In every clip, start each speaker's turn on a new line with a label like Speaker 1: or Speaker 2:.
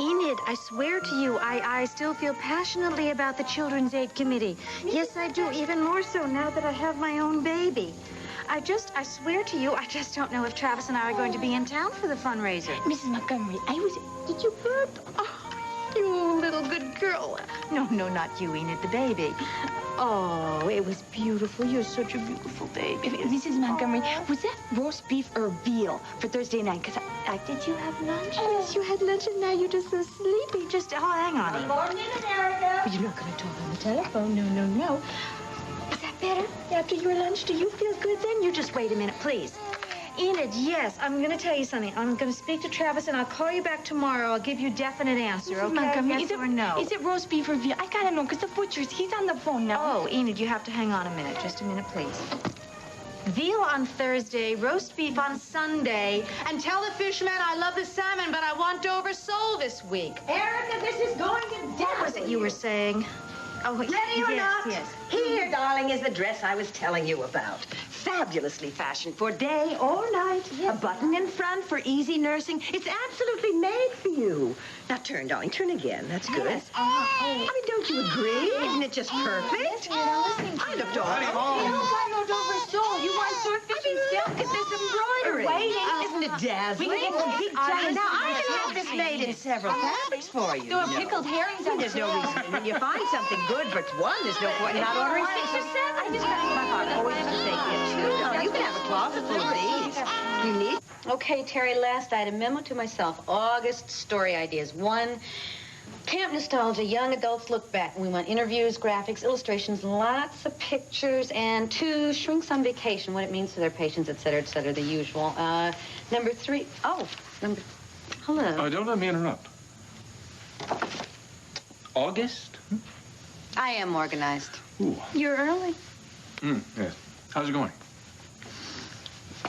Speaker 1: Enid, I swear to you, I still feel passionately about the Children's Aid Committee. Yes, I do, even more so now that I have my own baby. I swear to you, I just don't know if Travis and I are going to be in town for the fundraiser.
Speaker 2: Mrs. Montgomery, did you burp?
Speaker 1: Oh, you little good girl. No, not you, Enid, the baby. Oh, it was beautiful. You're such a beautiful baby.
Speaker 2: Mrs. Montgomery, was that roast beef or veal for Thursday night? Because did you have lunch?
Speaker 1: Yes, you had lunch, and now you're just so sleepy. Hang on, Enid.
Speaker 2: Good morning, America.
Speaker 1: But you're not going to talk on the telephone. No. Is that better? After your lunch, do you feel good then? You just wait a minute, please. Enid, yes, I'm going to tell you something. I'm going to speak to Travis, and I'll call you back tomorrow. I'll give you a definite answer,
Speaker 2: Mrs.
Speaker 1: okay?
Speaker 2: Montgomery,
Speaker 1: yes or no?
Speaker 2: Is it roast beef or veal? I got to know, because the butcher's, he's on the phone now.
Speaker 1: Oh, Enid, you have to hang on a minute. Just a minute, please. Veal on Thursday, roast beef on Sunday, and tell the fishman I love the salmon, but I want Dover sole this week.
Speaker 3: Erica, this is going to death.
Speaker 1: What was it you were saying? Oh,
Speaker 3: Ready or not?
Speaker 1: Yes.
Speaker 3: Here, darling, is the dress I was telling you about. Fabulously fashioned for day or night. Yes. A button in front for easy nursing. It's absolutely made for you. Now turn, darling. Turn again. That's good.
Speaker 1: Yes.
Speaker 3: I mean, don't you agree? Isn't it just perfect? I looked all
Speaker 2: You don't want no Dover sole. You want swordfish and silk?
Speaker 3: Look at this embroidery. Isn't it dazzling?
Speaker 2: We can get big giant.
Speaker 3: Now, I can have this made in several fabrics for you.
Speaker 2: There are pickled herrings on
Speaker 3: There's no reason. When you find something good for one, there's no point in not ordering 6 or 7. I just got my heart always used to say get 2. No, you can have a closet full of these. You need...
Speaker 4: Okay, Terry, last item, memo to myself. August story ideas. 1, camp nostalgia, young adults look back. We want interviews, graphics, illustrations, lots of pictures. And 2, shrinks on vacation, what it means to their patients, et cetera, the usual. Number 3, hello.
Speaker 5: Don't let me interrupt. August?
Speaker 4: I am organized.
Speaker 5: Ooh.
Speaker 1: You're early.
Speaker 5: Yes. How's it going?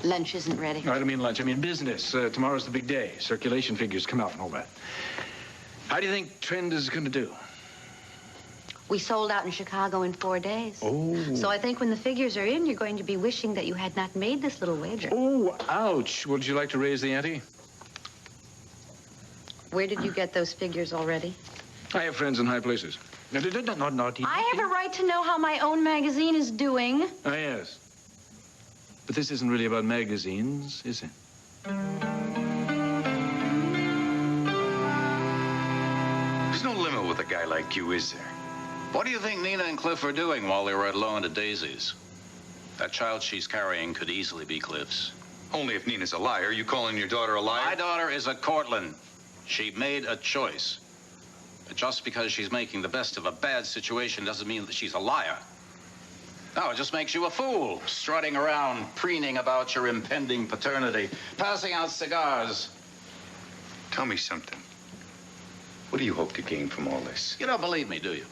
Speaker 4: Lunch isn't ready.
Speaker 5: No, I don't mean lunch. I mean business. Tomorrow's the big day. Circulation figures come out and all that. How do you think Trend is going to do?
Speaker 4: We sold out in Chicago in 4 days.
Speaker 5: Oh.
Speaker 4: So I think when the figures are in, you're going to be wishing that you had not made this little wager.
Speaker 5: Oh, ouch. Would you like to raise the ante?
Speaker 4: Where did you get those figures already?
Speaker 5: I have friends in high places. No, not
Speaker 4: I have a right to know how my own magazine is doing.
Speaker 5: Ah, yes. But this isn't really about magazines, is it?
Speaker 6: There's no limit with a guy like you, is there?
Speaker 7: What do you think Nina and Cliff are doing while they were at Low and Daisy's? That child she's carrying could easily be Cliff's.
Speaker 6: Only if Nina's a liar. You calling your daughter a liar?
Speaker 7: My daughter is a Cortland. She made a choice. But just because she's making the best of a bad situation doesn't mean that she's a liar. No, it just makes you a fool, strutting around, preening about your impending paternity, passing out cigars.
Speaker 6: Tell me something. What do you hope to gain from all this?
Speaker 7: You don't believe me, do you?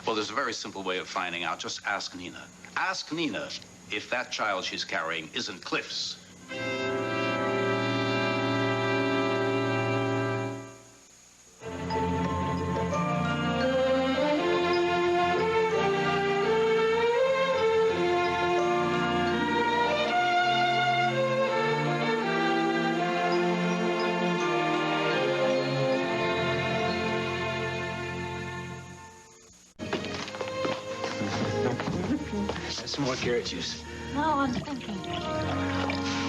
Speaker 7: Well, there's a very simple way of finding out. Just ask Nina. Ask Nina if that child she's carrying isn't Cliff's.
Speaker 8: Some more carrot juice.
Speaker 2: No, I'm thinking.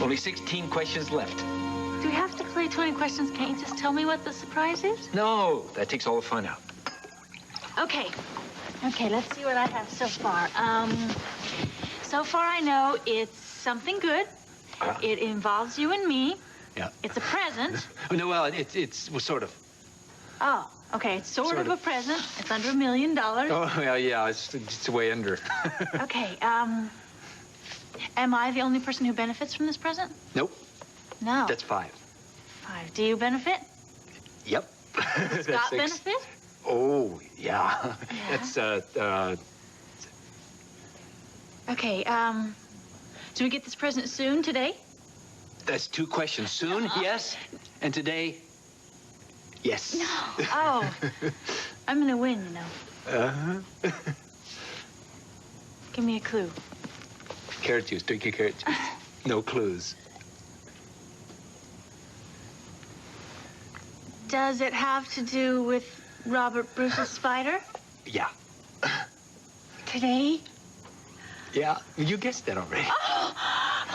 Speaker 8: Only 16 questions left.
Speaker 2: Do we have to play 20 questions? Can't you just tell me what the surprise is?
Speaker 8: No, that takes all the fun out.
Speaker 2: Okay, let's see what I have so far. So far I know it's something good. It involves you and me.
Speaker 8: Yeah.
Speaker 2: It's a present.
Speaker 8: No, well, it's well, sort of.
Speaker 2: Oh, okay, it's sort of a present. It's under $1 million.
Speaker 8: Oh, well, yeah, it's way under.
Speaker 2: Okay, am I the only person who benefits from this present?
Speaker 8: Nope.
Speaker 2: No.
Speaker 8: That's 5.
Speaker 2: 5. Do you benefit?
Speaker 8: Yep.
Speaker 2: Does Scott benefit?
Speaker 8: Oh, yeah. That's,
Speaker 2: Okay, do we get this present soon, today?
Speaker 8: That's 2 questions. Soon, yes. And today, yes.
Speaker 2: No. Oh, I'm gonna win, you know.
Speaker 8: Uh-huh.
Speaker 2: Give me a clue.
Speaker 8: Carrot juice. Drink your carrot juice. No clues.
Speaker 2: Does it have to do with Robert Bruce's spider?
Speaker 8: Yeah.
Speaker 2: Today?
Speaker 8: Yeah, you guessed that already.
Speaker 2: Oh,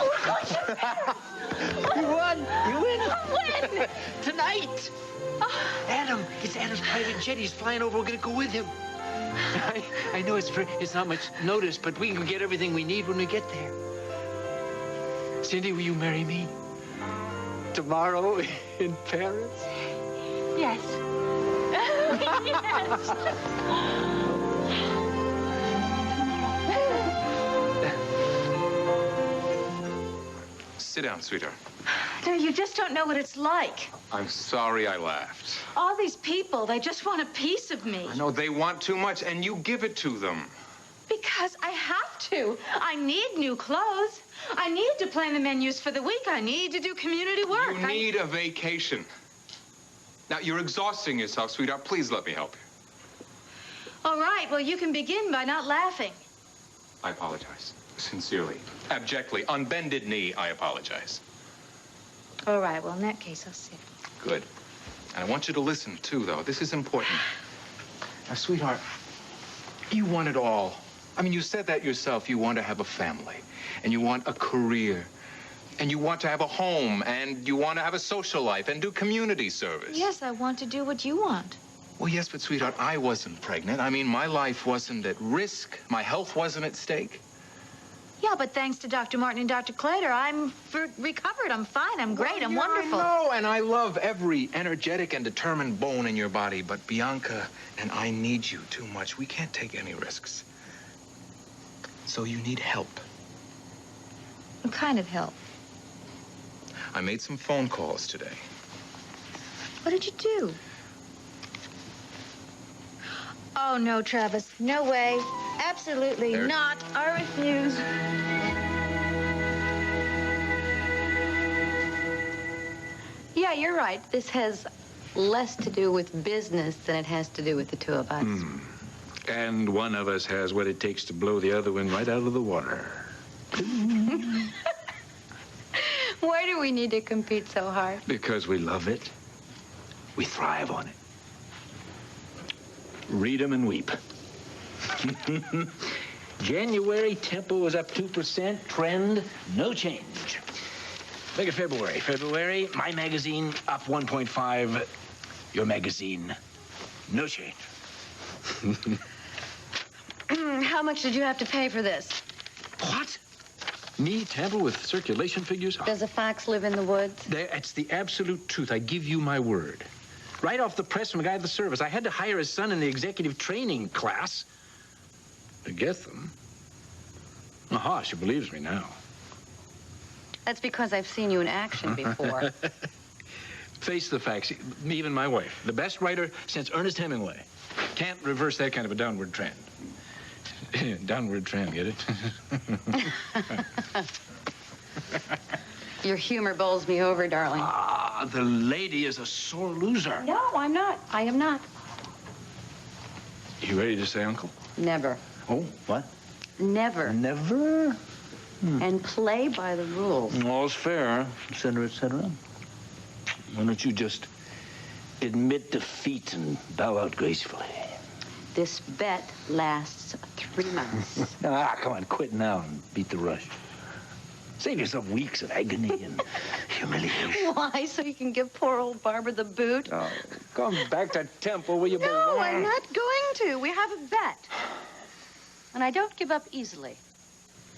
Speaker 2: we're going to dinner.
Speaker 8: You won. You win.
Speaker 2: When?
Speaker 8: Tonight. Adam, it's Adam's private jet. He's flying over. We're going to go with him. I know it's not much notice, but we can get everything we need when we get there. Cindy, will you marry me? Tomorrow in Paris?
Speaker 2: Yes. Yes.
Speaker 9: Sit down, sweetheart.
Speaker 1: No, you just don't know what it's like.
Speaker 9: I'm sorry I laughed.
Speaker 1: All these people, they just want a piece of me.
Speaker 9: I know they want too much, and you give it to them.
Speaker 1: Because I have to. I need new clothes. I need to plan the menus for the week. I need to do community work.
Speaker 9: You need a vacation. Now, you're exhausting yourself, sweetheart. Please let me help you.
Speaker 1: All right, well, you can begin by not laughing.
Speaker 9: I apologize. Sincerely. Abjectly. On bended knee, I apologize.
Speaker 1: All right, well, in that case, I'll sit.
Speaker 9: Good. And I want you to listen, too, though. This is important. Now, sweetheart, you want it all. I mean, you said that yourself. You want to have a family, and you want a career, and you want to have a home, and you want to have a social life and do community service.
Speaker 1: Yes, I want to do what you want.
Speaker 9: Well, yes, but, sweetheart, I wasn't pregnant. I mean, my life wasn't at risk. My health wasn't at stake.
Speaker 1: Yeah, but thanks to Dr. Martin and Dr. Clater, I'm recovered. I'm fine. I'm great. I'm wonderful.
Speaker 9: I know, and I love every energetic and determined bone in your body, but Bianca and I need you too much. We can't take any risks. So you need help.
Speaker 1: What kind of help?
Speaker 9: I made some phone calls today.
Speaker 1: What did you do? Oh, no, Travis. No way. Absolutely not. I refuse.
Speaker 4: Yeah, you're right. This has less to do with business than it has to do with the two of us.
Speaker 5: And one of us has what it takes to blow the other one right out of the water.
Speaker 4: Why do we need to compete so hard?
Speaker 5: Because we love it. We thrive on it. Read 'em and weep. January, tempo was up 2%. Trend, no change. Look at February. February, my magazine up 1.5. Your magazine, no change.
Speaker 4: How much did you have to pay for this?
Speaker 5: What? Me, Temple, with circulation figures?
Speaker 4: Does a fox live in the woods?
Speaker 5: It's the absolute truth. I give you my word. Right off the press from a guy at the service. I had to hire his son in the executive training class to get them. Aha, she believes me now.
Speaker 4: That's because I've seen you in action before.
Speaker 5: Face the facts. Even my wife, the best writer since Ernest Hemingway, can't reverse that kind of a downward trend. Downward trend, get it?
Speaker 4: Your humor bowls me over, darling.
Speaker 5: Ah, the lady is a sore loser.
Speaker 4: No, I'm not. I am not.
Speaker 5: You ready to say uncle?
Speaker 4: Never.
Speaker 5: Oh, what?
Speaker 4: Never.
Speaker 5: Never?
Speaker 4: And play by the rules.
Speaker 5: All's fair, et cetera, et cetera. Why don't you just admit defeat and bow out gracefully?
Speaker 4: This bet lasts 3 months.
Speaker 5: Ah, come on, quit now and beat the rush. Save yourself weeks of agony and humiliation.
Speaker 4: Why? So you can give poor old Barbara the boot?
Speaker 5: Oh, come back to Temple where you belong.
Speaker 4: No, I'm not going to. We have a bet. And I don't give up easily.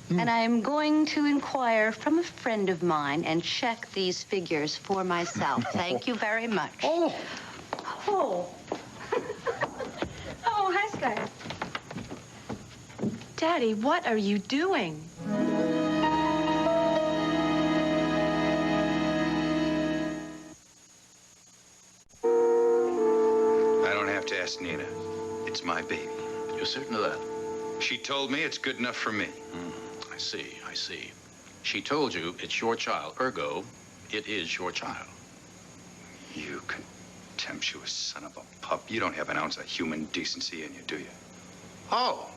Speaker 4: And I am going to inquire from a friend of mine and check these figures for myself. Thank you very much.
Speaker 1: Oh. Oh, hi, Sky.
Speaker 2: Daddy, what are you doing?
Speaker 6: I don't have to ask Nina. It's my baby.
Speaker 7: You're certain of that?
Speaker 6: She told me it's good enough for me.
Speaker 7: I see. She told you it's your child, ergo, it is your child.
Speaker 6: You contemptuous son of a pup. You don't have an ounce of human decency in you, do you?
Speaker 7: Oh,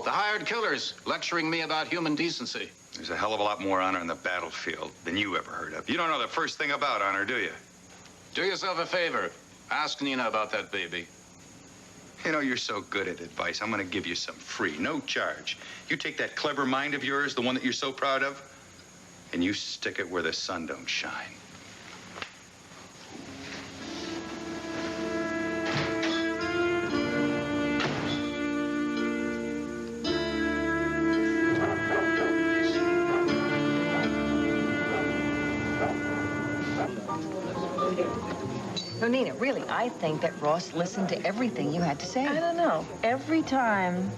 Speaker 7: the hired killers lecturing me about human decency.
Speaker 6: There's a hell of a lot more honor in the battlefield than you ever heard of. You don't know the first thing about honor, do you?
Speaker 7: Do yourself a favor. Ask Nina about that baby.
Speaker 6: You know, you're so good at advice. I'm going to give you some free, no charge. You take that clever mind of yours, the one that you're so proud of, and you stick it where the sun don't shine.
Speaker 3: No, Nina, really, I think that Ross listened to everything you had to say.
Speaker 10: I don't know. Every time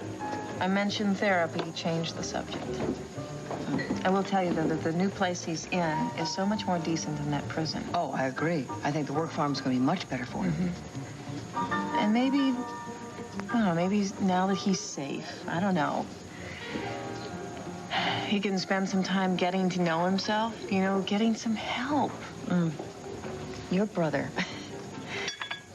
Speaker 10: I mentioned therapy, he changed the subject. I will tell you, though, that the new place he's in is so much more decent than that prison.
Speaker 3: Oh, I agree. I think the work farm's going to be much better for him.
Speaker 10: And maybe, I don't know, maybe now that he's safe, I don't know, he can spend some time getting to know himself, you know, getting some help.
Speaker 3: Your brother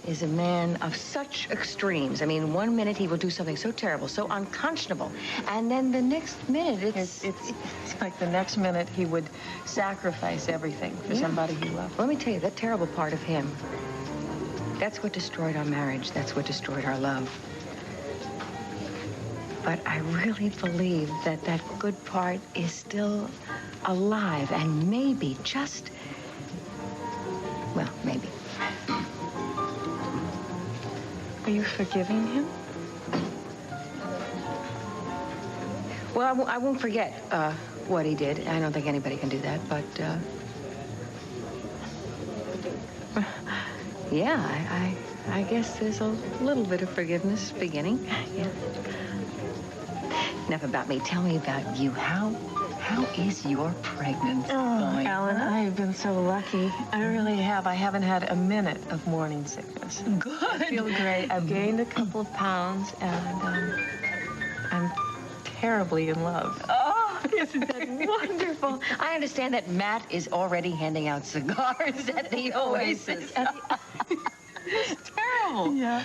Speaker 3: is a man of such extremes. I mean, one minute he will do something so terrible, so unconscionable, and then the next minute
Speaker 10: It's like the next minute he would sacrifice everything for somebody he loved.
Speaker 3: Let me tell you, that terrible part of him, that's what destroyed our marriage. That's what destroyed our love. But I really believe that that good part is still alive and maybe just, well, maybe.
Speaker 10: Are you forgiving him?
Speaker 3: Well, I won't forget what he did. I don't think anybody can do that, but, yeah, I guess there's a little bit of forgiveness beginning. Yeah. Enough about me. Tell me about you. How is your pregnancy going?
Speaker 10: Alan, I've been so lucky. I really have. I haven't had a minute of morning sickness.
Speaker 3: Good.
Speaker 10: I feel great. I've gained a couple of pounds, and I'm terribly in love.
Speaker 3: Oh, isn't that wonderful? I understand that Matt is already handing out cigars at the Oasis.
Speaker 10: It's terrible. Yeah.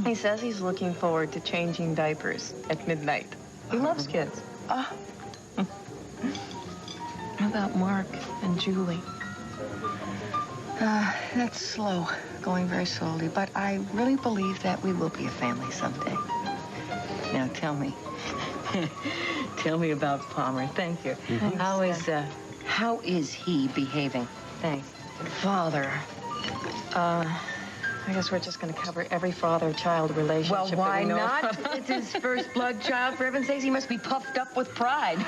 Speaker 10: He says he's looking forward to changing diapers at midnight. He loves kids. How about Mark and Julie?
Speaker 3: That's slow, going very slowly, but I really believe that we will be a family someday. Now, tell me. Tell me about Palmer. Thank you. How is he behaving? Thanks.
Speaker 10: Father. I guess we're just going to cover every father-child relationship.
Speaker 3: Well, why
Speaker 10: that we know
Speaker 3: not?
Speaker 10: of.
Speaker 3: It's his first blood child. For heaven's sakes, he must be puffed up with pride.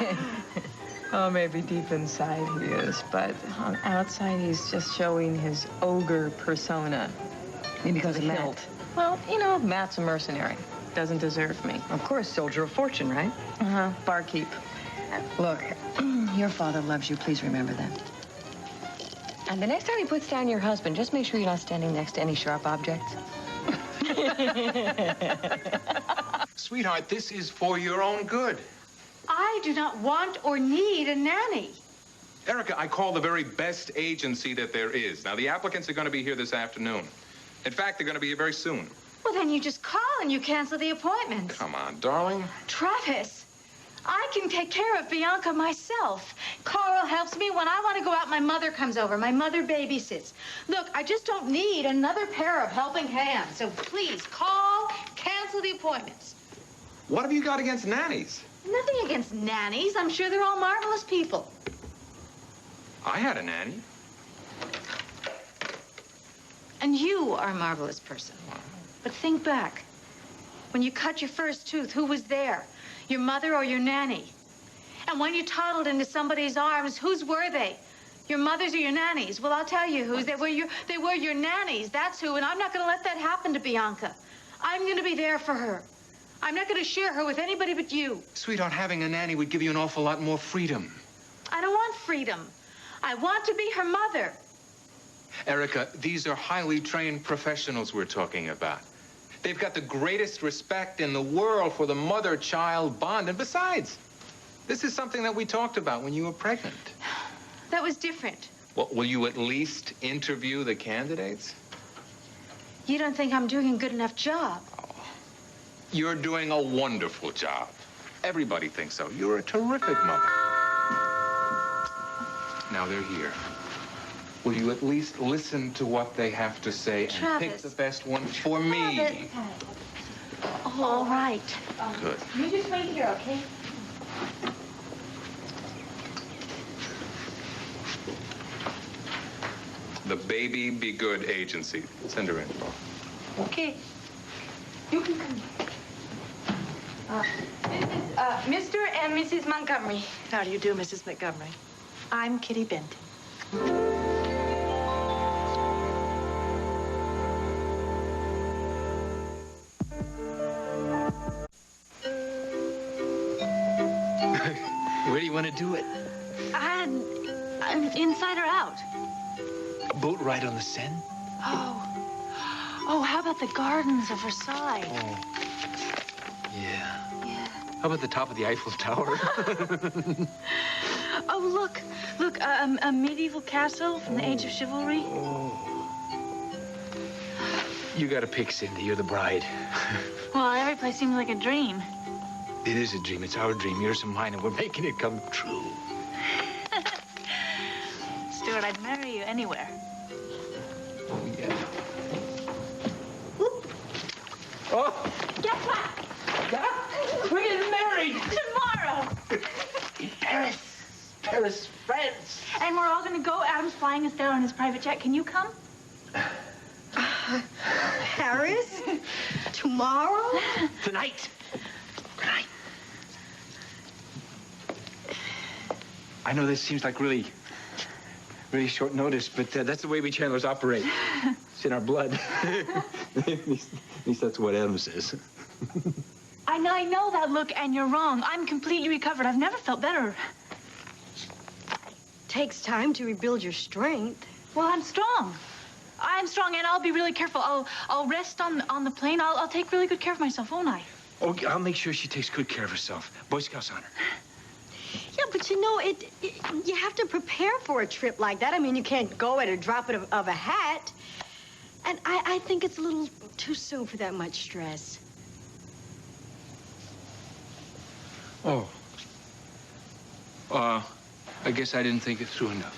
Speaker 10: Oh, maybe deep inside he is, but on outside he's just showing his ogre persona.
Speaker 3: Maybe because of Matt.
Speaker 10: Hilt. Well, you know, Matt's a mercenary. Doesn't deserve me.
Speaker 3: Of course, soldier of fortune, right?
Speaker 10: Barkeep.
Speaker 3: Look, your father loves you. Please remember that. And the next time he puts down your husband, just make sure you're not standing next to any sharp objects.
Speaker 9: Sweetheart, this is for your own good.
Speaker 1: I do not want or need a nanny.
Speaker 9: Erica, I call the very best agency that there is. Now, the applicants are going to be here this afternoon. In fact, they're going to be here very soon.
Speaker 1: Well, then you just call and you cancel the appointment.
Speaker 9: Come on, darling.
Speaker 1: Travis, I can take care of Bianca myself. Carl helps me. When I want to go out, my mother comes over. My mother babysits. Look, I just don't need another pair of helping hands. So please, call, cancel the appointments.
Speaker 9: What have you got against nannies?
Speaker 1: Nothing against nannies. I'm sure they're all marvelous people.
Speaker 9: I had a nanny.
Speaker 1: And you are a marvelous person. But think back. When you cut your first tooth, who was there? Your mother or your nanny? And when you toddled into somebody's arms, whose were they? Your mothers or your nannies? Well, I'll tell you whose. They were your nannies. That's who. And I'm not going to let that happen to Bianca. I'm going to be there for her. I'm not going to share her with anybody but you.
Speaker 9: Sweetheart, having a nanny would give you an awful lot more freedom.
Speaker 1: I don't want freedom. I want to be her mother.
Speaker 9: Erica, these are highly trained professionals we're talking about. They've got the greatest respect in the world for the mother-child bond. And besides, this is something that we talked about when you were pregnant.
Speaker 1: That was different.
Speaker 9: Well, will you at least interview the candidates?
Speaker 1: You don't think I'm doing a good enough job?
Speaker 9: You're doing a wonderful job. Everybody thinks so. You're a terrific mother. Now they're here. Will you at least listen to what they have to say and pick
Speaker 2: Travis.
Speaker 9: the best one for me?
Speaker 2: Oh, all right.
Speaker 9: Good.
Speaker 2: You just wait here, okay?
Speaker 9: The Baby Be Good Agency. Send her in.
Speaker 2: Okay. You can come.
Speaker 11: Mr. and Mrs. Montgomery. How do you do, Mrs. Montgomery? I'm Kitty Benton.
Speaker 5: Where do you want to do it?
Speaker 2: I'm inside or out?
Speaker 5: A boat ride on the Seine?
Speaker 2: Oh, how about the gardens of Versailles?
Speaker 5: Oh. Yeah. How about the top of the Eiffel Tower?
Speaker 2: Oh, look, a medieval castle from the age of chivalry.
Speaker 5: You got to pick, Cindy. You're the bride.
Speaker 2: Well, every place seems like a dream.
Speaker 5: It is a dream. It's our dream, yours and mine, and we're making it come true.
Speaker 2: Stuart, I'd marry you anywhere.
Speaker 5: Oh, yeah. Oh!
Speaker 2: Guess what?
Speaker 5: Yeah? We're getting married!
Speaker 2: Tomorrow!
Speaker 5: In Paris. Paris, France.
Speaker 2: And we're all gonna go. Adam's flying us down on his private jet. Can you come?
Speaker 3: Paris? Tomorrow?
Speaker 5: Tonight. Tonight. I know this seems like really short notice, but that's the way we Chandlers operate. It's in our blood. At least that's what Adam says.
Speaker 2: I know that look, and you're wrong. I'm completely recovered. I've never felt better.
Speaker 3: Takes time to rebuild your strength.
Speaker 2: Well, I'm strong. I'm strong, and I'll be really careful. I'll rest on the plane. I'll take really good care of myself, won't I?
Speaker 5: Oh, I'll make sure she takes good care of herself. Boy Scouts honor.
Speaker 3: Yeah, but you know, you have to prepare for a trip like that. I mean, you can't go at a drop of a hat. And I think it's a little too soon for that much stress.
Speaker 5: Oh. I guess I didn't think it through enough.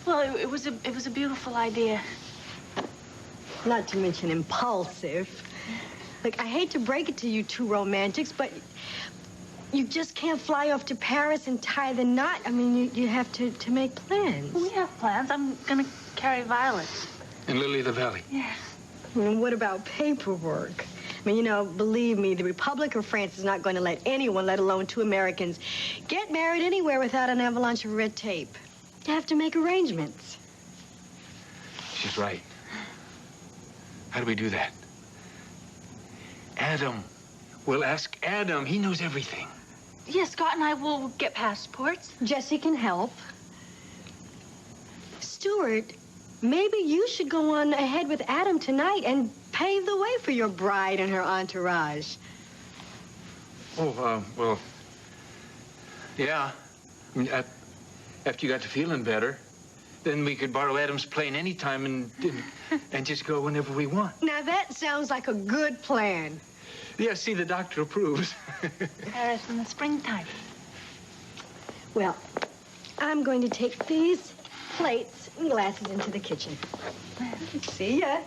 Speaker 2: Well, it was a beautiful idea.
Speaker 3: Not to mention impulsive. Look, I hate to break it to you two romantics, but you just can't fly off to Paris and tie the knot. I mean, you have to make plans.
Speaker 2: We have plans. I'm gonna carry Violet.
Speaker 5: In Lily of the Valley.
Speaker 2: Yeah.
Speaker 3: And what about paperwork? I mean, you know, believe me, the Republic of France is not going to let anyone, let alone two Americans, get married anywhere without an avalanche of red tape. You have to make arrangements.
Speaker 5: She's right. How do we do that? Adam. We'll ask Adam. He knows everything.
Speaker 2: Yeah, Scott and I will get passports.
Speaker 3: Jesse can help. Stuart, maybe you should go on ahead with Adam tonight and pave the way for your bride and her entourage.
Speaker 5: Oh, well, yeah. I mean, after you got to feeling better, then we could borrow Adam's plane anytime and just go whenever we want.
Speaker 3: Now, that sounds like a good plan.
Speaker 5: Yeah, see, the doctor approves.
Speaker 2: Paris in the springtime.
Speaker 3: Well, I'm going to take these plates and glasses into the kitchen. See ya.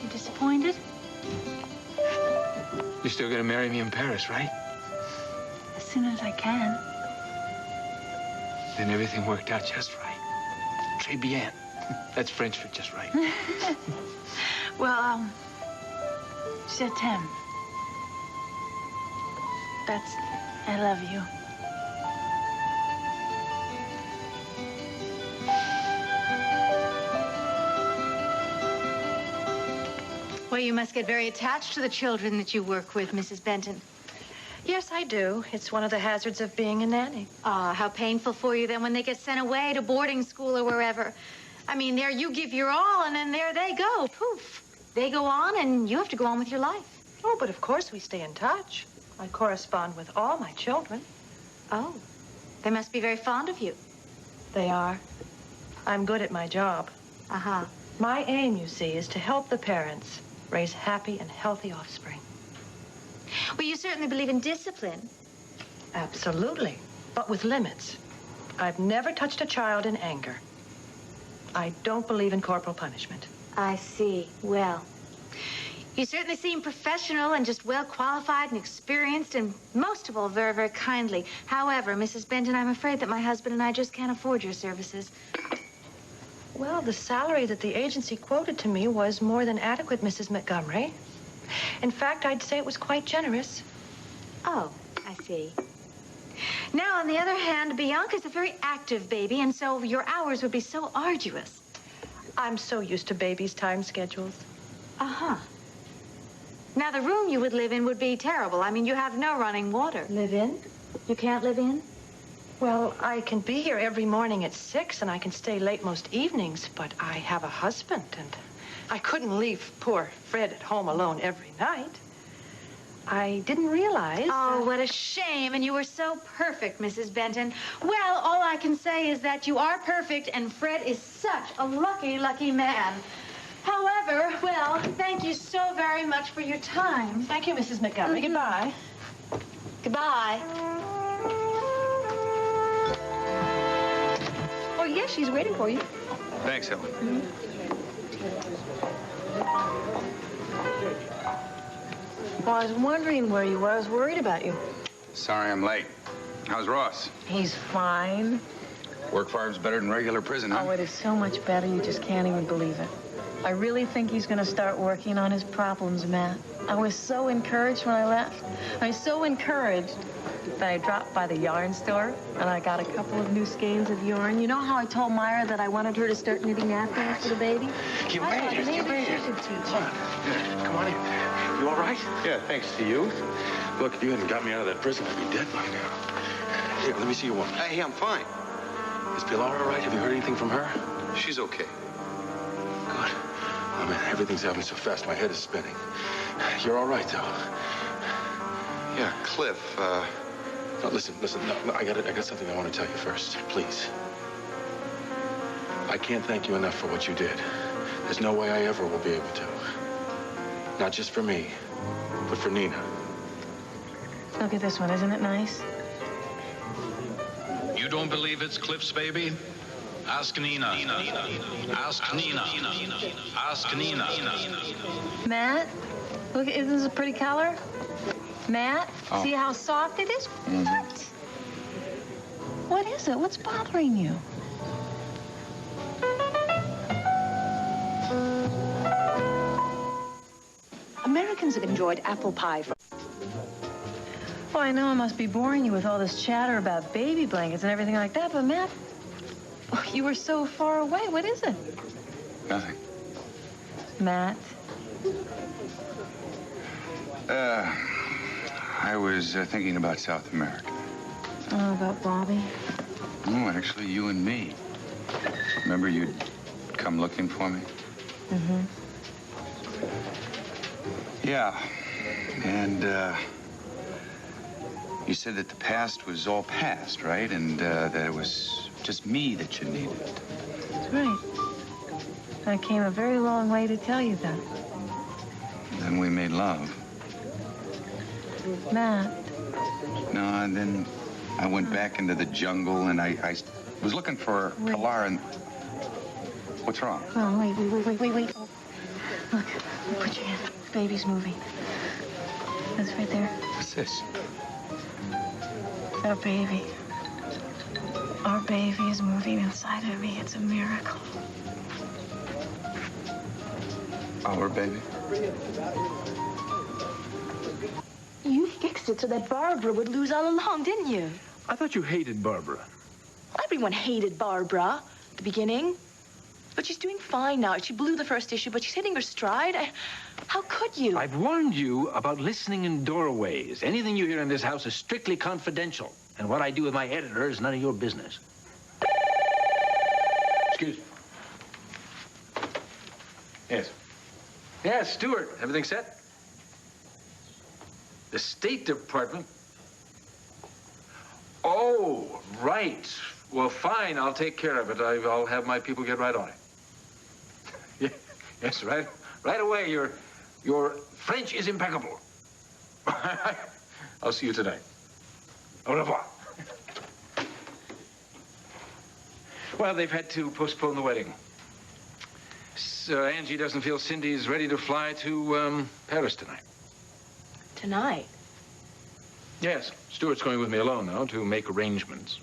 Speaker 2: You disappointed?
Speaker 5: You're still gonna marry me in Paris, right?
Speaker 2: As soon as I can.
Speaker 5: Then everything worked out just right. Très bien. That's French for just right.
Speaker 2: Well, je t'aime. That's, I love you.
Speaker 1: Well, you must get very attached to the children that you work with, Mrs. Benton.
Speaker 11: Yes, I do. It's one of the hazards of being a nanny.
Speaker 1: Ah, how painful for you then when they get sent away to boarding school or wherever. I mean, there you give your all, and then there they go. Poof. They go on, and you have to go on with your life.
Speaker 11: Oh, but of course we stay in touch. I correspond with all my children.
Speaker 1: Oh, they must be very fond of you.
Speaker 11: They are. I'm good at my job.
Speaker 1: Uh-huh.
Speaker 11: My aim, you see, is to help the parents raise happy and healthy offspring.
Speaker 1: Well, you certainly believe in discipline.
Speaker 11: Absolutely, but with limits. I've never touched a child in anger. I don't believe in corporal punishment.
Speaker 1: I see. Well, you certainly seem professional and just well qualified and experienced and most of all very, very kindly. However, Mrs. Benton, I'm afraid that my husband and I just can't afford your services.
Speaker 11: Well, the salary that the agency quoted to me was more than adequate, Mrs. Montgomery. In fact, I'd say it was quite generous.
Speaker 1: Oh, I see. Now, on the other hand, Bianca's a very active baby, and so your hours would be so arduous.
Speaker 11: I'm so used to babies' time schedules.
Speaker 1: Uh-huh. Now, the room you would live in would be terrible. I mean, you have no running water.
Speaker 11: Live in?
Speaker 1: You can't live in?
Speaker 11: Well, I can be here every morning at 6, and I can stay late most evenings, but I have a husband, and I couldn't leave poor Fred at home alone every night. I didn't realize...
Speaker 1: Oh, what a shame. And you were so perfect, Mrs. Benton. Well, all I can say is that you are perfect, and Fred is such a lucky, lucky man. However, well, thank you so very much for your time.
Speaker 11: Thank you, Mrs. Montgomery. Goodbye.
Speaker 1: Goodbye.
Speaker 3: Oh, yes, she's waiting for you.
Speaker 6: Thanks, Helen.
Speaker 10: Well, I was wondering where you were. I was worried about you.
Speaker 6: Sorry I'm late. How's Ross?
Speaker 10: He's fine.
Speaker 6: Work farm's better than regular prison, huh?
Speaker 10: Oh, it is so much better. You just can't even believe it. I really think he's going to start working on his problems, Matt. I was so encouraged when I left. I was so encouraged that I dropped by the yarn store and I got a couple of new skeins of yarn. You know how I told Myra that I wanted her to start knitting napkins for the baby?
Speaker 5: You made it. You made it. Come on. Here, come on in. You all right?
Speaker 6: Yeah, thanks to you.
Speaker 5: Look, if you hadn't got me out of that prison, I'd be dead by now. Here, let me see your woman.
Speaker 6: Hey, I'm fine.
Speaker 5: Is Pilar all right? Have you heard anything from her?
Speaker 6: She's okay.
Speaker 5: Good. Oh, man, everything's happening so fast. My head is spinning. You're all right, though.
Speaker 6: Yeah, Cliff,
Speaker 5: No, listen. No, I got something I want to tell you first. Please. I can't thank you enough for what you did. There's no way I ever will be able to. Not just for me, but for Nina.
Speaker 10: Look at this one. Isn't it nice?
Speaker 7: You don't believe it's Cliff's baby? Ask Nina. Ask Nina. Ask Nina.
Speaker 10: Matt, look, isn't this a pretty color? Matt, see how soft it is? What? What is it? What's bothering you?
Speaker 3: Americans have enjoyed apple pie for...
Speaker 10: Well, I know I must be boring you with all this chatter about baby blankets and everything like that, but Matt, you were so far away. What is it?
Speaker 6: nothing.
Speaker 10: Matt?
Speaker 6: I was thinking about South America.
Speaker 10: Oh, about Bobby?
Speaker 6: Oh, actually, you and me. Remember you'd come looking for me?
Speaker 10: Mm-hmm.
Speaker 6: Yeah. And, you said that the past was all past, right? And that it was just me that you needed.
Speaker 10: That's right. I came a very long way to tell you that.
Speaker 6: Then we made love.
Speaker 10: Matt.
Speaker 6: No, and then I went back into the jungle, and I was looking for Pilar, and... What's wrong?
Speaker 10: Oh, wait. Look, put your hand. The baby's moving. That's right there.
Speaker 6: What's this?
Speaker 10: Our baby. Our baby is moving inside of me. It's a miracle.
Speaker 6: Our baby?
Speaker 11: You fixed it so that Barbara would lose all along, didn't you?
Speaker 5: I thought you hated Barbara.
Speaker 11: Everyone hated Barbara at the beginning. But she's doing fine now. She blew the first issue, but she's hitting her stride. How could you?
Speaker 5: I've warned you about listening in doorways. Anything you hear in this house is strictly confidential. And what I do with my editor is none of your business. Excuse me. Yes. Yes, Stuart. Everything set? The State Department? Oh, right. Well, fine. I'll take care of it. I'll have my people get right on it. Yes, right away. Your French is impeccable. I'll see you tonight. Au revoir. Well, they've had to postpone the wedding. So Angie doesn't feel Cindy's ready to fly to Paris tonight.
Speaker 10: Tonight?
Speaker 5: Yes, Stuart's going with me alone now to make arrangements.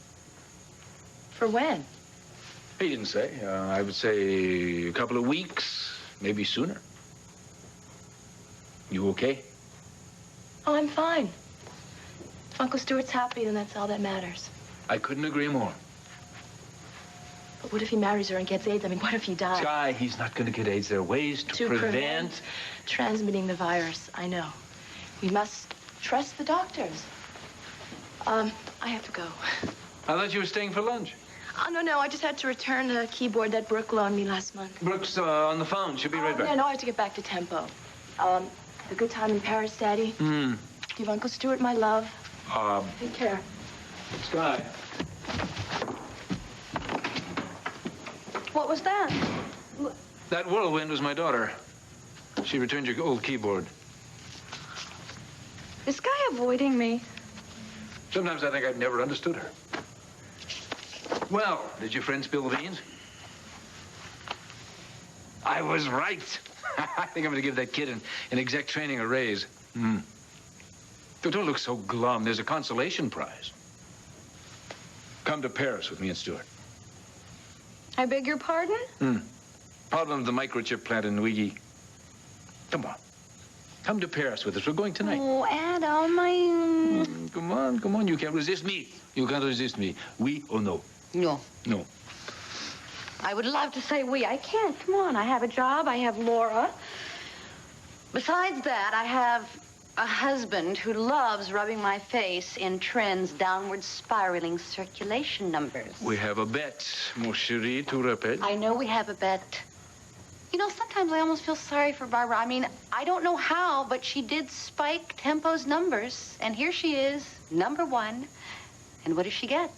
Speaker 10: For when?
Speaker 5: He didn't say. I would say a couple of weeks, maybe sooner. You okay?
Speaker 10: Oh, I'm fine. If Uncle Stuart's happy, then that's all that matters.
Speaker 5: I couldn't agree more.
Speaker 10: But what if he marries her and gets AIDS? I mean, what if he dies?
Speaker 5: Sky, he's not going to get AIDS. There are ways to prevent
Speaker 10: transmitting the virus. I know. We must trust the doctors. I have to go.
Speaker 5: I thought you were staying for lunch.
Speaker 10: Oh, no. I just had to return the keyboard that Brooke loaned me last month.
Speaker 5: Brooke's on the phone. She'll be right back.
Speaker 10: No, I have to get back to Tempo. Have a good time in Paris, Daddy. Give Uncle Stuart my love. Take care.
Speaker 5: Sky.
Speaker 10: What was that?
Speaker 5: That whirlwind was my daughter. She returned your old keyboard.
Speaker 10: Is Sky avoiding me?
Speaker 5: Sometimes I think I've never understood her. Well, did your friend spill the beans? I was right. I think I'm going to give that kid in exec training a raise. Don't look so glum. There's a consolation prize. Come to Paris with me and Stuart.
Speaker 10: I beg your pardon?
Speaker 5: Problem with the microchip plant in Neuilly. Come on. Come to Paris with us. We're going tonight.
Speaker 10: Oh, Adam,
Speaker 5: Come on. You can't resist me. You can't resist me. Oui or no?
Speaker 4: No.
Speaker 5: No.
Speaker 4: I would love to say we. I can't. Come on. I have a job. I have Laura. Besides that, I have a husband who loves rubbing my face in Trend's downward spiraling circulation numbers.
Speaker 5: We have a bet, mon chéri, tout répète.
Speaker 4: I know we have a bet. You know, sometimes I almost feel sorry for Barbara. I mean, I don't know how, but she did spike Tempo's numbers. And here she is, #1. And what does she get?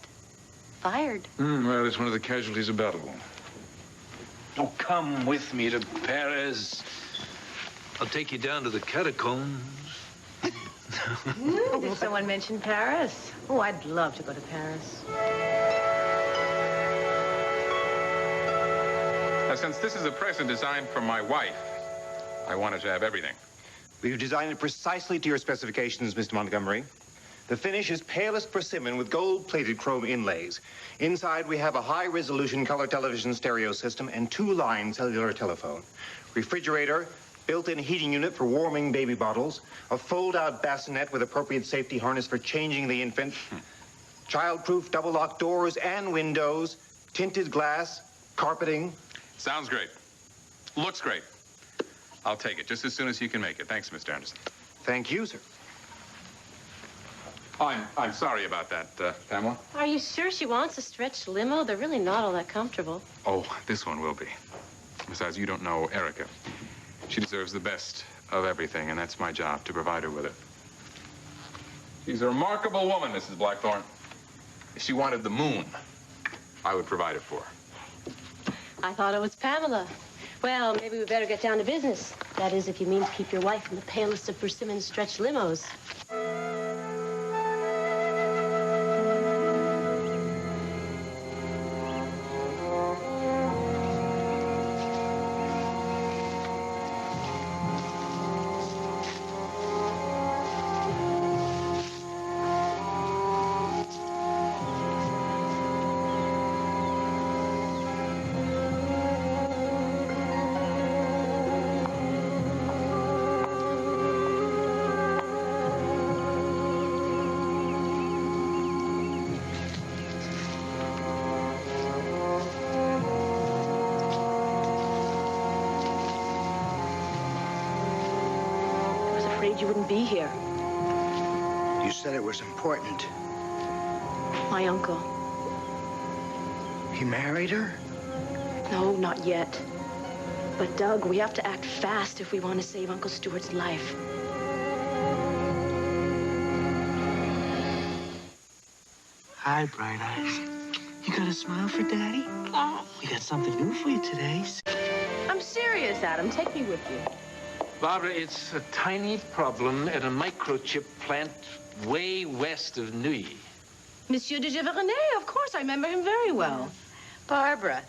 Speaker 4: Fired.
Speaker 5: Well, it's one of the casualties of battle. Oh, come with me to Paris. I'll take you down to the catacombs.
Speaker 10: Did someone mention Paris? Oh, I'd love to go to Paris.
Speaker 9: Now, since this is a present designed for my wife, I wanted to have everything.
Speaker 12: We've designed it precisely to your specifications, Mr. Montgomery. The finish is palest persimmon with gold-plated chrome inlays. Inside, we have a high-resolution color television stereo system and 2-line cellular telephone. Refrigerator, built-in heating unit for warming baby bottles, a fold-out bassinet with appropriate safety harness for changing the infant, child-proof double-lock doors and windows, tinted glass, carpeting.
Speaker 9: Sounds great. Looks great. I'll take it just as soon as you can make it. Thanks, Mr. Anderson.
Speaker 12: Thank you, sir.
Speaker 9: Oh, I'm sorry about that, Pamela.
Speaker 10: Are you sure she wants a stretched limo? They're really not all that comfortable.
Speaker 9: Oh, this one will be. Besides, you don't know Erica. She deserves the best of everything, and that's my job, to provide her with it. She's a remarkable woman, Mrs. Blackthorne. If she wanted the moon, I would provide it for her.
Speaker 10: I thought it was Pamela. Well, maybe we better get down to business. That is, if you mean to keep your wife in the palest of persimmon stretched limos. You wouldn't be here.
Speaker 13: You said it was important.
Speaker 10: My uncle.
Speaker 13: He married her?
Speaker 10: No, not yet. But, Doug, we have to act fast if we want to save Uncle Stuart's life.
Speaker 8: Hi, Bright Eyes. You got a smile for Daddy? Oh, we got something new for you today.
Speaker 10: I'm serious, Adam. Take me with you.
Speaker 5: Barbara, it's a tiny problem at a microchip plant way west of Neuilly.
Speaker 10: Monsieur de Giverny, of course. I remember him very well.
Speaker 4: Barbara,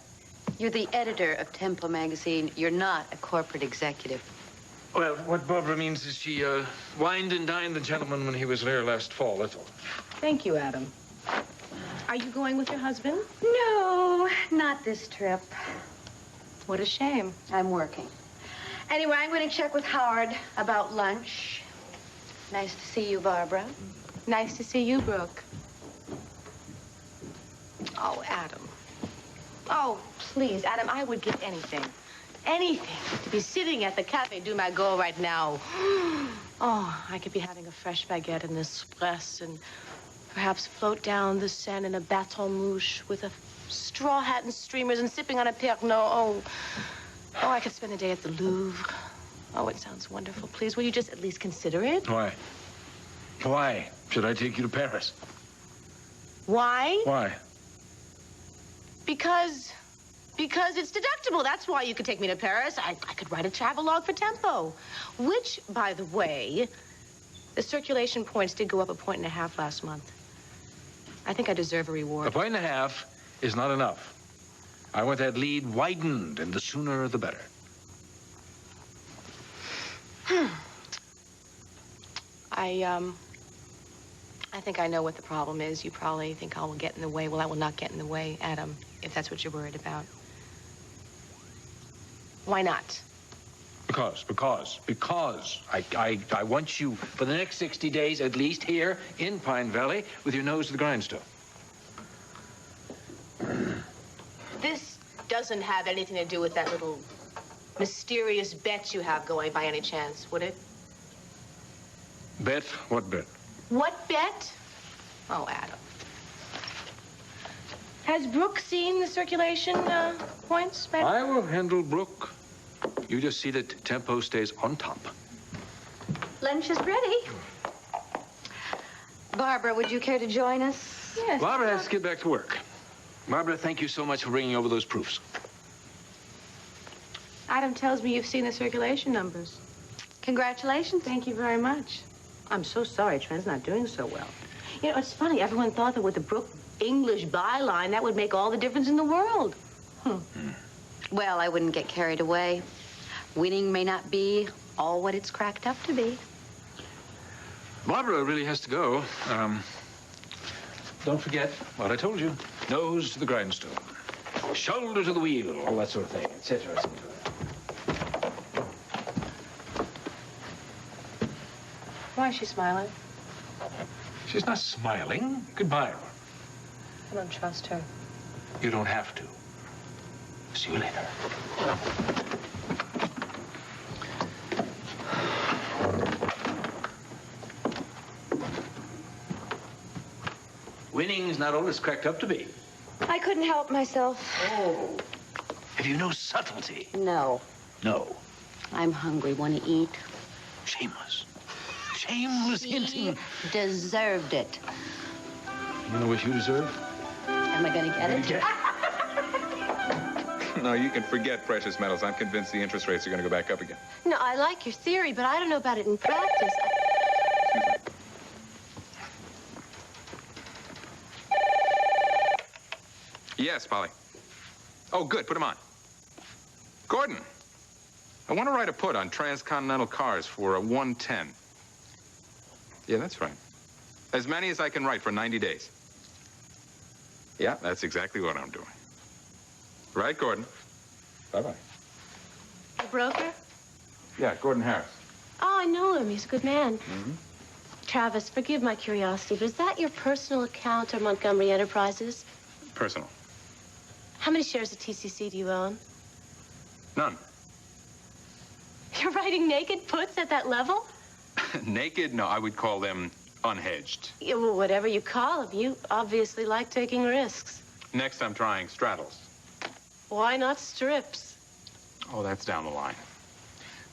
Speaker 4: you're the editor of Tempo magazine. You're not a corporate executive.
Speaker 5: Well, what Barbara means is she wined and dined the gentleman when he was there last fall, that's all.
Speaker 11: Thank you, Adam. Are you going with your husband?
Speaker 4: No, not this trip.
Speaker 11: What a shame.
Speaker 4: I'm working. Anyway, I'm going to check with Howard about lunch. Nice to see you, Barbara.
Speaker 11: Nice to see you, Brooke. Oh, Adam. Oh, please, Adam, I would give anything. Anything to be sitting at the Cafe du Magot right now. Oh, I could be having a fresh baguette and espresso and perhaps float down the Seine in a baton mouche with a straw hat and streamers and sipping on a Pernod. Oh, I could spend the day at the Louvre. Oh, it sounds wonderful. Please, will you just at least consider it?
Speaker 5: Why? Why should I take you to Paris?
Speaker 11: Why?
Speaker 5: Why?
Speaker 11: Because it's deductible. That's why you could take me to Paris. I could write a travelogue for Tempo. Which, by the way, the circulation points did go up 1.5 points last month. I think I deserve a reward.
Speaker 5: 1.5 points is not enough. I want that lead widened, and the sooner the better.
Speaker 11: I think I know what the problem is. You probably think I will get in the way. Well, I will not get in the way, Adam, if that's what you're worried about. Why not?
Speaker 5: Because I want you for the next 60 days at least here in Pine Valley with your nose to the grindstone.
Speaker 11: This doesn't have anything to do with that little mysterious bet you have going by any chance, would it?
Speaker 5: Bet? What bet?
Speaker 11: What bet? Oh, Adam. Has Brooke seen the circulation points?
Speaker 5: I will handle Brooke. You just see that Tempo stays on top.
Speaker 4: Lunch is ready. Barbara, would you care to join us?
Speaker 11: Yes.
Speaker 5: Barbara has to get back to work. Barbara, thank you so much for bringing over those proofs.
Speaker 11: Adam tells me you've seen the circulation numbers.
Speaker 4: Congratulations.
Speaker 11: Thank you very much. I'm so sorry Trent's not doing so well. You know, it's funny. Everyone thought that with the Brooke English byline, that would make all the difference in the world.
Speaker 4: Well, I wouldn't get carried away. Winning may not be all what it's cracked up to be.
Speaker 5: Barbara really has to go. Don't forget what I told you. Nose to the grindstone. Shoulder to the wheel. All that sort of thing, etc., etc.
Speaker 11: Why is she smiling?
Speaker 5: She's not smiling. Goodbye, her.
Speaker 11: I don't trust her.
Speaker 5: You don't have to. See you later. Winning's not all it's cracked up to be.
Speaker 4: I couldn't help myself.
Speaker 5: Oh. Have you no subtlety?
Speaker 4: No.
Speaker 5: No.
Speaker 4: I'm hungry. Want to eat?
Speaker 5: Shameless. Shameless hinting.
Speaker 4: Deserved it.
Speaker 5: You know what you deserve?
Speaker 4: Am I going to get it?
Speaker 9: No, you can forget precious metals. I'm convinced the interest rates are going to go back up again.
Speaker 11: No, I like your theory, but I don't know about it in practice.
Speaker 9: Yes, Polly. Oh, good. Put him on. Gordon, I want to write a put on transcontinental cars for a 110. Yeah, that's right. As many as I can write for 90 days. Yeah, that's exactly what I'm doing. Right, Gordon? Bye-bye.
Speaker 11: The broker?
Speaker 9: Yeah, Gordon Harris.
Speaker 11: Oh, I know him. He's a good man. Travis, forgive my curiosity, but is that your personal account or Montgomery Enterprises?
Speaker 9: Personal.
Speaker 11: How many shares of TCC do you own?
Speaker 9: None.
Speaker 11: You're writing naked puts at that level?
Speaker 9: Naked? No, I would call them unhedged.
Speaker 11: Yeah, well, whatever you call them, you obviously like taking risks.
Speaker 9: Next, I'm trying straddles.
Speaker 11: Why not strips?
Speaker 9: Oh, that's down the line.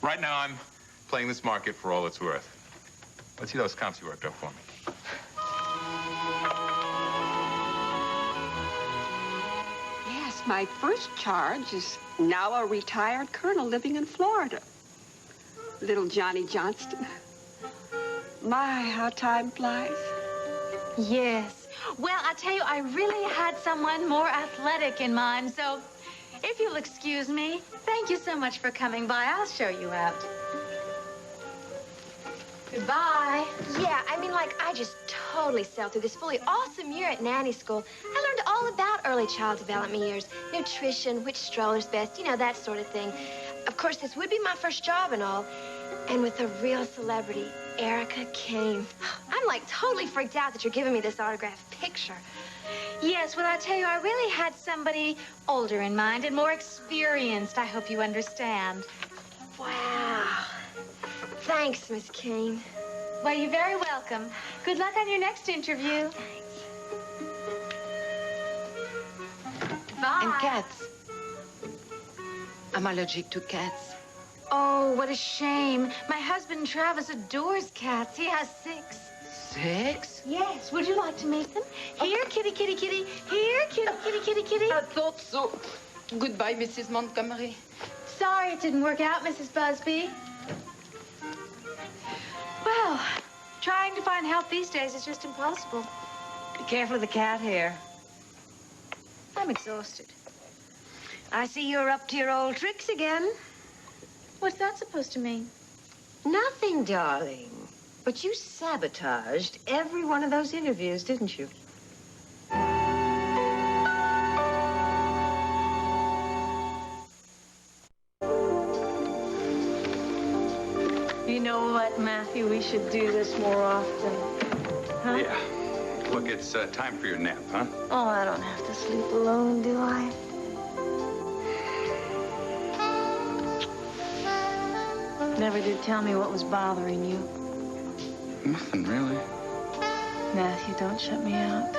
Speaker 9: Right now, I'm playing this market for all it's worth. Let's see those comps you worked up for me.
Speaker 14: Yes, my first charge is now a retired colonel living in Florida. Little Johnny Johnston. My, how time flies.
Speaker 11: Yes.
Speaker 2: Well, I tell you, I really had someone more athletic in mind, so if you'll excuse me, thank you so much for coming by. I'll show you out. Goodbye.
Speaker 15: Yeah, I mean, like, I just totally sailed through this fully awesome year at nanny school. I learned all about early child development years, nutrition, which stroller's best, you know, that sort of thing. Of course, this would be my first job and all. And with a real celebrity, Erica came. I'm, like, totally freaked out that you're giving me this autographed picture.
Speaker 2: Yes, well, I tell you, I really had somebody older in mind and more experienced. I hope you understand.
Speaker 15: Wow. Thanks, Miss Kane.
Speaker 2: Well, you're very welcome. Good luck on your next interview. Bye.
Speaker 11: And cats. I'm allergic to cats.
Speaker 2: Oh, what a shame. My husband, Travis, adores cats. He has 6.
Speaker 11: 6?
Speaker 2: Yes. Would you like to meet them? Here, kitty, kitty, kitty. Here, kitty, kitty, kitty, kitty.
Speaker 11: I thought so. Goodbye, Mrs. Montgomery.
Speaker 2: Sorry it didn't work out, Mrs. Busby. Well, trying to find help these days is just impossible.
Speaker 3: Be careful of the cat hair.
Speaker 2: I'm exhausted.
Speaker 3: I see you're up to your old tricks again.
Speaker 2: What's that supposed to mean?
Speaker 3: Nothing, darling. But you sabotaged every one of those interviews, didn't you?
Speaker 10: You know what, Matthew? We should do this more often. Huh?
Speaker 6: Yeah. Look, it's time for your nap, huh?
Speaker 10: Oh, I don't have to sleep alone, do I? Never did tell me what was bothering you.
Speaker 6: Nothing, really.
Speaker 10: Matthew, don't shut me out.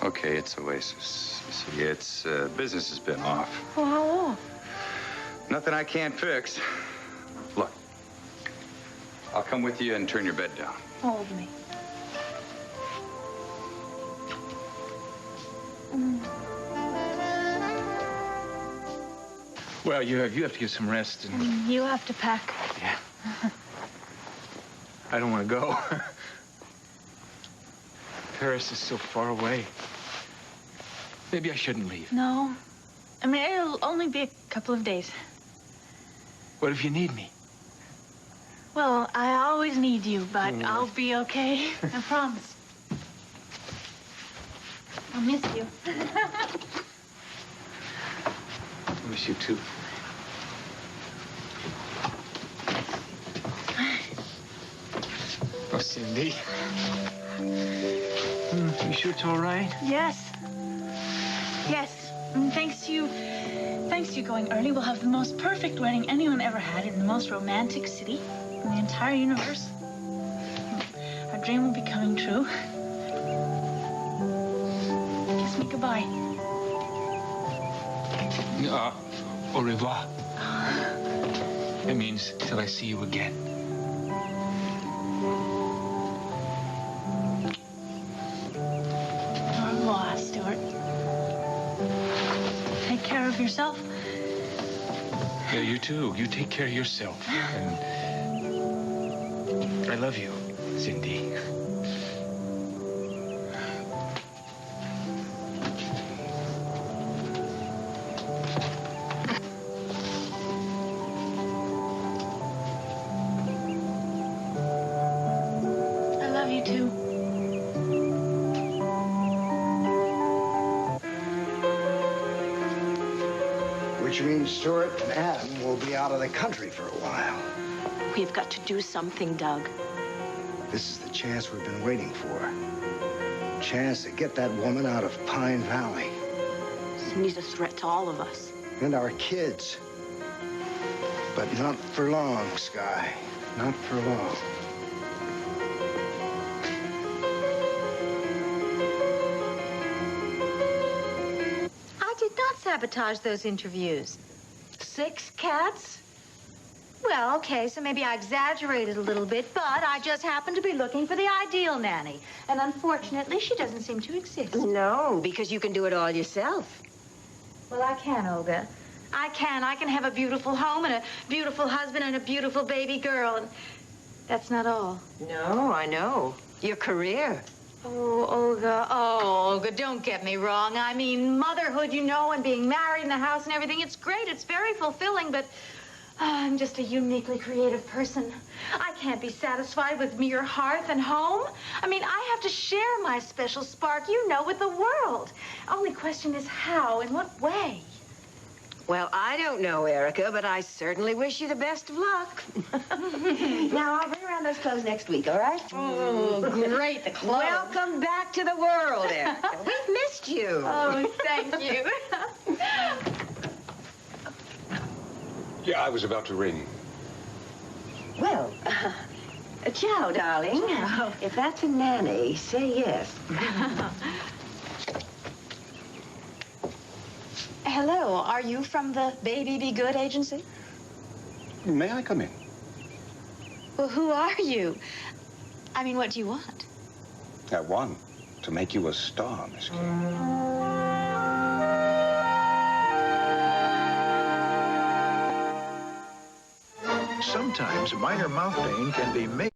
Speaker 6: Okay, it's Oasis. See, it's business has been off.
Speaker 10: Oh, how long?
Speaker 6: Nothing I can't fix. Look, I'll come with you and turn your bed down.
Speaker 10: Hold me.
Speaker 5: Well, you have to get some rest. And...
Speaker 2: You have to pack.
Speaker 5: Yeah. I don't want to go. Paris is so far away. Maybe I shouldn't leave.
Speaker 2: No. I mean, it'll only be a couple of days.
Speaker 5: What if you need me?
Speaker 2: Well, I always need you, but I'll be okay. I promise. I'll miss you.
Speaker 5: I miss you, too. Oh, Cindy. You sure it's all right?
Speaker 2: Yes. Yes. And thanks to you going early, we'll have the most perfect wedding anyone ever had in the most romantic city in the entire universe. Our dream will be coming true. Kiss me goodbye.
Speaker 5: Au revoir. It means till I see you again.
Speaker 2: Au revoir, Stuart. Take care of yourself.
Speaker 5: Yeah, you too. You take care of yourself. And I love you, Cindy.
Speaker 2: I love you too.
Speaker 13: Which means Stuart and Adam will be out of the country for a while.
Speaker 4: We've got to do something, Doug.
Speaker 13: This is the chance we've been waiting for. Chance to get that woman out of Pine Valley.
Speaker 4: Cindy's a threat to all of us.
Speaker 13: And our kids. But not for long, Sky. Not for long.
Speaker 1: I did not sabotage those interviews. 6 cats? Well, okay, so maybe I exaggerated a little bit, but I just happened to be looking for the ideal nanny. And unfortunately, she doesn't seem to exist.
Speaker 3: No, because you can do it all yourself.
Speaker 1: Well, I can, Olga. I can. I can have a beautiful home and a beautiful husband and a beautiful baby girl. And that's not all.
Speaker 3: No, I know. Your career.
Speaker 2: Oh, Olga. Oh, Olga, don't get me wrong. I mean, motherhood, you know, and being married in the house and everything, it's great. It's very fulfilling, but I'm just a uniquely creative person. I can't be satisfied with mere hearth and home. I mean, I have to share my special spark, you know, with the world. Only question is how, in what way?
Speaker 3: Well, I don't know, Erica, but I certainly wish you the best of luck. Now, I'll bring around those clothes next week, all right?
Speaker 2: Oh, great, the clothes.
Speaker 3: Welcome back to the world, Erica. We've missed you.
Speaker 2: Oh, thank you.
Speaker 12: Yeah, I was about to ring.
Speaker 3: Well, ciao, darling. If that's a nanny, say yes.
Speaker 2: Hello, are you from the Baby Be Good agency?
Speaker 12: May I come in?
Speaker 2: Well, who are you? I mean, what do you want?
Speaker 12: I want to make you a star, Miss Kay.
Speaker 16: Sometimes minor mouth pain can be made